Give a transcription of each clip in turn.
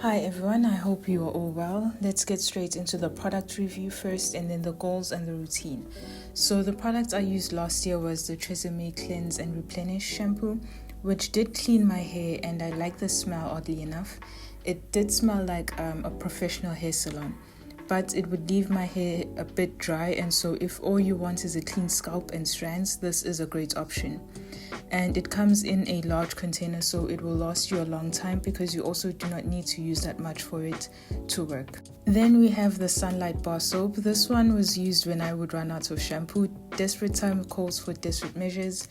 Hi everyone, I hope you are all well. Let's get straight into the product review first and then the goals and the routine. So the product I used last year was the Tresemme Cleanse and Replenish shampoo, which did clean my hair and I like the smell oddly enough. It did smell like a professional hair salon, but it would leave my hair a bit dry, and so if all you want is a clean scalp and strands, this is a great option. And it comes in a large container, so it will last you a long time because you also do not need to use that much for it to work. Then we have the Sunlight Bar Soap. This one was used when I would run out of shampoo. Desperate time calls for desperate measures.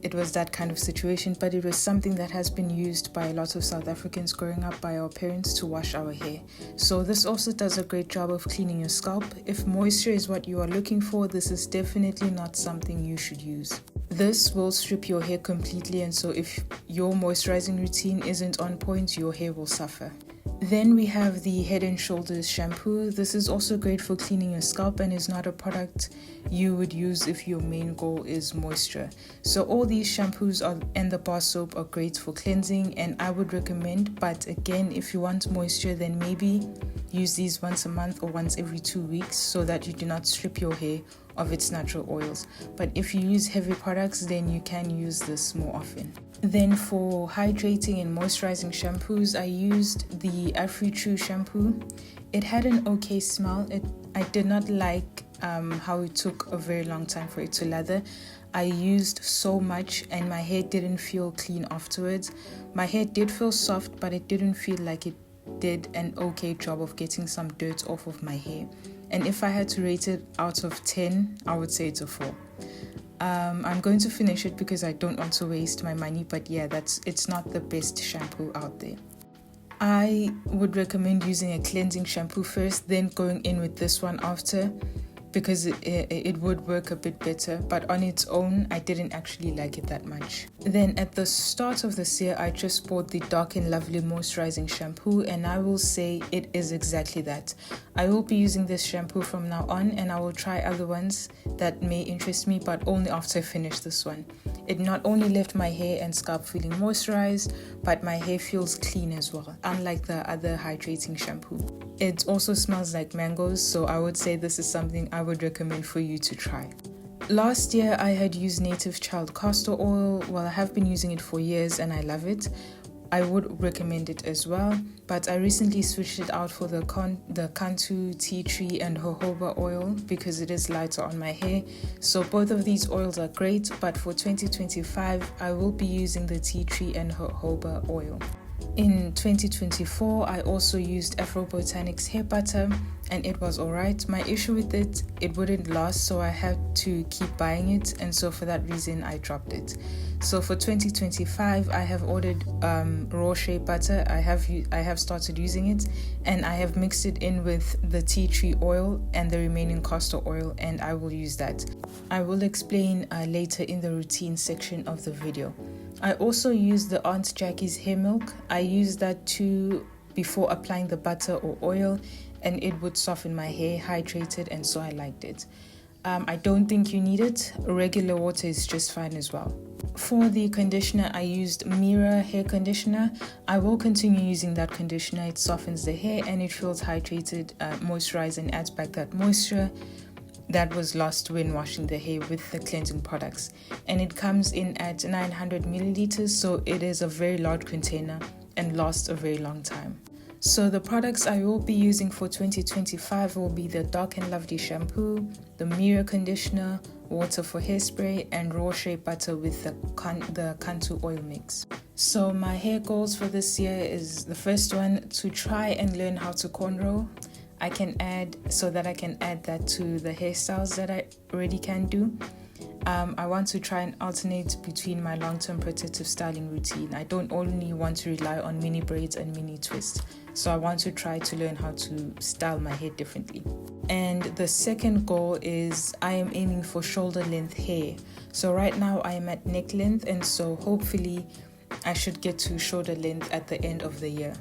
It was that kind of situation, but it was something that has been used by a lot of South Africans growing up by our parents to wash our hair. So this also does a great job of cleaning your scalp. If moisture is what you are looking for, this is definitely not something you should use. This will strip your hair completely, and so if your moisturizing routine isn't on point, your hair will suffer. Then we have the Head and Shoulders shampoo. This is also great for cleaning your scalp and is not a product you would use if your main goal is moisture. So all these shampoos and the bar soap are great for cleansing, and I would recommend, but again, if you want moisture, then maybe use these once a month or once every 2 weeks so that you do not strip your hair of its natural oils. But if you use heavy products, then you can use this more often. Then for hydrating and moisturizing shampoos, I used the Afri-True shampoo. It had an okay smell. I did not like how it took a very long time for it to lather. I used so much and my hair didn't feel clean afterwards. My hair did feel soft, but it didn't feel like it did an okay job of getting some dirt off of my hair. And if I had to rate it out of 10, I would say it's a 4. I'm going to finish it because I don't want to waste my money, but yeah, it's not the best shampoo out there. I would recommend using a cleansing shampoo first, then going in with this one after, because it would work a bit better, but on its own I didn't actually like it that much. Then at the start of this year, I just bought the Dark and Lovely moisturizing shampoo, and I will say it is exactly that. I will be using this shampoo from now on, and I will try other ones that may interest me, but only after I finish this one. It not only left my hair and scalp feeling moisturized, but my hair feels clean as well, unlike the other hydrating shampoo. It also smells like mangoes, so I would say this is something I would recommend for you to try. Last year, I had used Native Child castor oil. Well, I have been using it for years and I love it. I would recommend it as well, but I recently switched it out for the Cantu, tea tree and jojoba oil because it is lighter on my hair. So both of these oils are great, but for 2025, I will be using the tea tree and jojoba oil. In 2024, I also used Afro Botanics hair butter and it was alright. My issue with it wouldn't last, so I had to keep buying it, and so for that reason I dropped it. So for 2025, I have ordered raw shea butter. I have started using it, and I have mixed it in with the tea tree oil and the remaining castor oil, and I will use that. I will explain later in the routine section of the video. I also use the Aunt Jackie's hair milk. I use that too before applying the butter or oil, and it would soften my hair, hydrate it, and so I liked it. I don't think you need it. Regular water is just fine as well. For the conditioner, I used Mira hair conditioner. I will continue using that conditioner. It softens the hair and it feels hydrated, moisturized, and adds back that moisture that was lost when washing the hair with the cleansing products. And it comes in at 900 milliliters, so it is a very large container and lasts a very long time. So the products I will be using for 2025 will be the Dark and Lovely shampoo, the Mira conditioner, water for hairspray, and raw shea butter with the Cantu oil mix. So my hair goals for this year is the first one, to try and learn how to cornrow. I can add that to the hairstyles that I already can do. I want to try and alternate between my long-term protective styling routine. I don't only want to rely on mini braids and mini twists. So I want to try to learn how to style my hair differently. And the second goal is I am aiming for shoulder length hair. So right now I am at neck length, and so hopefully I should get to shoulder length at the end of the year.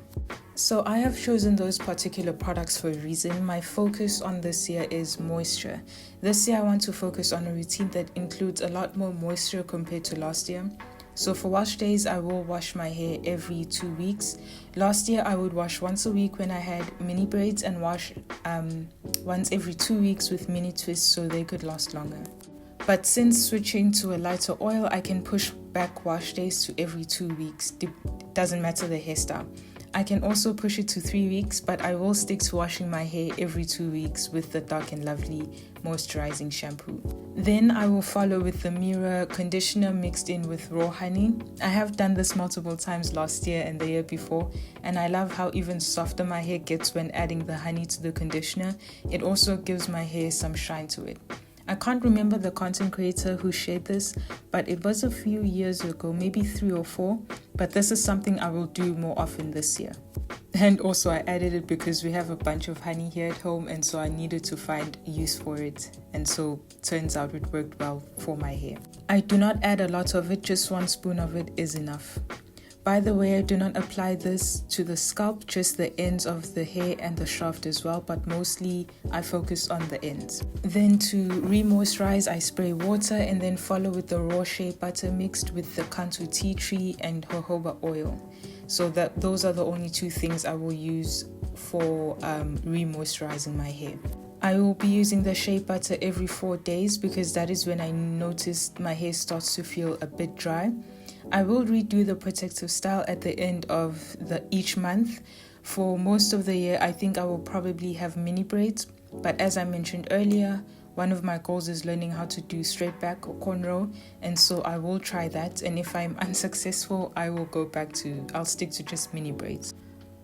So I have chosen those particular products for a reason. My focus on this year is moisture. This year I want to focus on a routine that includes a lot more moisture compared to last year. So for wash days, I will wash my hair every 2 weeks. Last year, I would wash once a week when I had mini braids and wash once every 2 weeks with mini twists so they could last longer. But since switching to a lighter oil, I can push back wash days to every 2 weeks. Doesn't matter the hairstyle. I can also push it to 3 weeks, but I will stick to washing my hair every 2 weeks with the Dark and Lovely moisturizing shampoo. Then I will follow with the Mirror conditioner mixed in with raw honey. I have done this multiple times last year and the year before, and I love how even softer my hair gets when adding the honey to the conditioner. It also gives my hair some shine to it. I can't remember the content creator who shared this, but it was a few years ago, maybe 3 or 4, but this is something I will do more often this year. And also I added it because we have a bunch of honey here at home, and so I needed to find use for it, and so turns out it worked well for my hair. I do not add a lot of it, just 1 spoon of it is enough. By the way, I do not apply this to the scalp, just the ends of the hair and the shaft as well, but mostly I focus on the ends. Then to re-moisturize, I spray water and then follow with the raw shea butter mixed with the Kantu tea tree and jojoba oil. So those are the only 2 things I will use for re-moisturizing my hair. I will be using the shea butter every 4 days because that is when I noticed my hair starts to feel a bit dry. I will redo the protective style at the end of each month. For most of the year, I think I will probably have mini braids, but as I mentioned earlier, one of my goals is learning how to do straight back or cornrow, and so I will try that, and if I'm unsuccessful, I'll stick to just mini braids.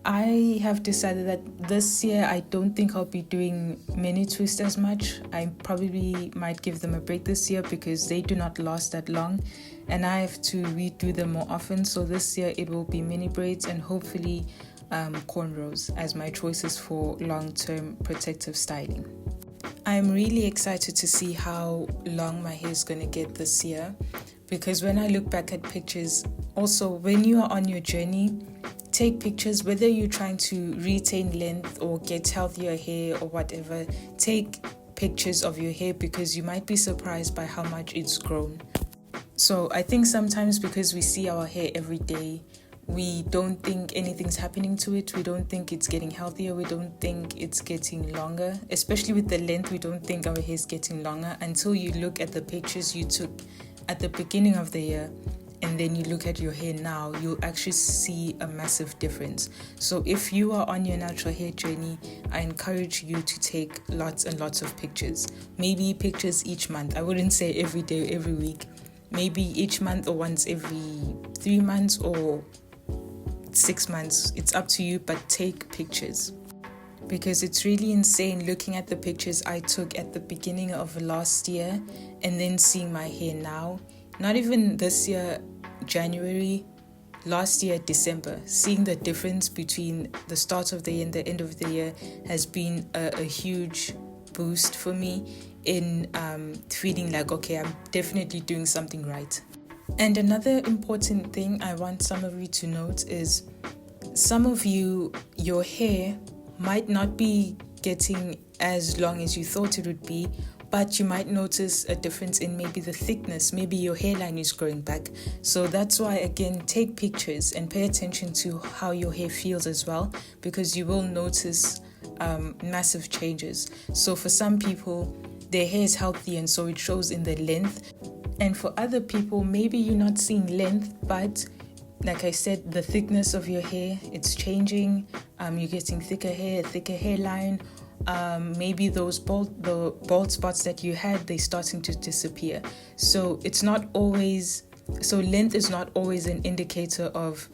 I have decided that this year I don't think I'll be doing mini twists as much. I probably might give them a break this year because they do not last that long and I have to redo them more often. So this year it will be mini braids and hopefully cornrows as my choices for long-term protective styling. I'm really excited to see how long my hair is going to get this year because when I look back at pictures, also when you are on your journey, take pictures, whether you're trying to retain length or get healthier hair or whatever. Take pictures of your hair because you might be surprised by how much it's grown. So I think sometimes because we see our hair every day, we don't think anything's happening to it. We don't think it's getting healthier. We don't think it's getting longer. Especially with the length, we don't think our hair is getting longer until you look at the pictures you took at the beginning of the year. And then you look at your hair now, you'll actually see a massive difference. So if you are on your natural hair journey, I encourage you to take lots and lots of pictures. Maybe pictures each month. I wouldn't say every day or every week. Maybe each month or once every 3 months or 6 months. It's up to you, but take pictures. Because it's really insane looking at the pictures I took at the beginning of last year and then seeing my hair now. Not even this year, January, last year, December. Seeing the difference between the start of the year and the end of the year has been a huge boost for me in feeling like, okay, I'm definitely doing something right. And another important thing I want some of you to note is some of you, your hair might not be getting as long as you thought it would be, but you might notice a difference in maybe the thickness, maybe your hairline is growing back. So that's why, again, take pictures and pay attention to how your hair feels as well, because you will notice massive changes. So for some people, their hair is healthy and so it shows in the length. And for other people, maybe you're not seeing length, but like I said, the thickness of your hair, it's changing. You're getting thicker hair, thicker hairline. Maybe those bald spots that you had, they're starting to disappear. So length is not always an indicator of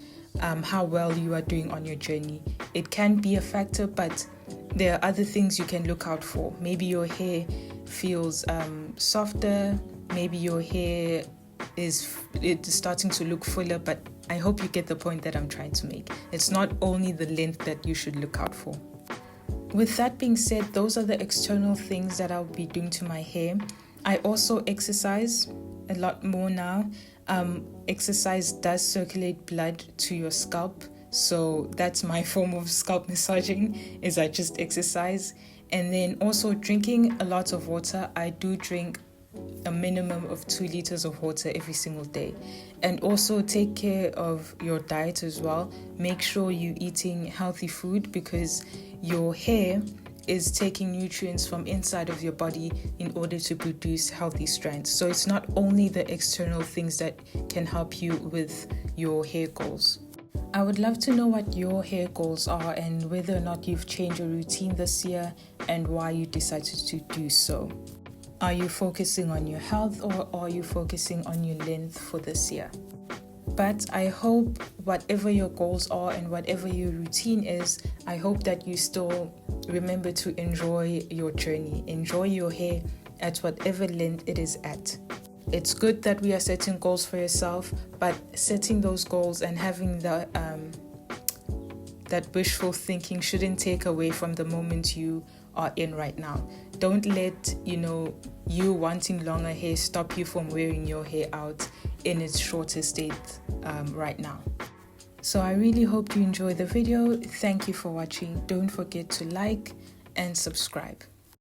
how well you are doing on your journey. It can be a factor, but there are other things you can look out for. Maybe your hair feels softer. Maybe your hair it's starting to look fuller, but I hope you get the point that I'm trying to make. It's not only the length that you should look out for. With that being said, those are the external things that I'll be doing to my hair. I also exercise a lot more now. Exercise does circulate blood to your scalp. So that's my form of scalp massaging, is I just exercise. And then also drinking a lot of water. I do drink a minimum of 2 liters of water every single day. And also take care of your diet as well. Make sure you're eating healthy food, because your hair is taking nutrients from inside of your body in order to produce healthy strands. So it's not only the external things that can help you with your hair goals. I would love to know what your hair goals are and whether or not you've changed your routine this year and why you decided to do so. Are you focusing on your health, or are you focusing on your length for this year? But I hope whatever your goals are and whatever your routine is, I hope that you still remember to enjoy your journey. Enjoy your hair at whatever length it is at. It's good that we are setting goals for yourself, but setting those goals and having that wishful thinking shouldn't take away from the moment you are in right now. Don't let you wanting longer hair stop you from wearing your hair out in its shorter state right now. So I really hope you enjoy the video. Thank you for watching. Don't forget to like and subscribe.